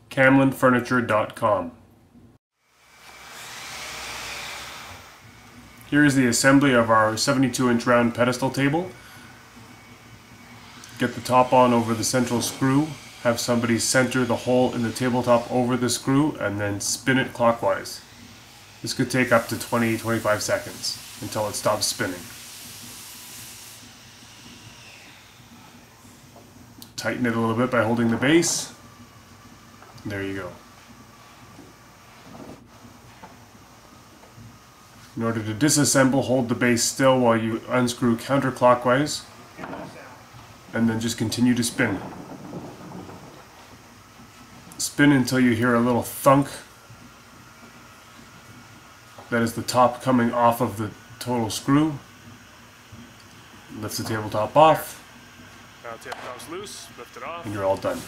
CamlenFurniture.com. Here is the assembly of our 72-inch round pedestal table. Get the top on over the central screw, have somebody center the hole in the tabletop over the screw, and then spin it clockwise. This could take up to 20-25 seconds until it stops spinning. Tighten it a little bit by holding the base. There you go. In order to disassemble, hold the base still while you unscrew counterclockwise, and then just continue to spin. Spin until you hear a little thunk. That is the top coming off of the total screw. Lift the tabletop off. Now the tabletop's loose, lift it off. And you're all done.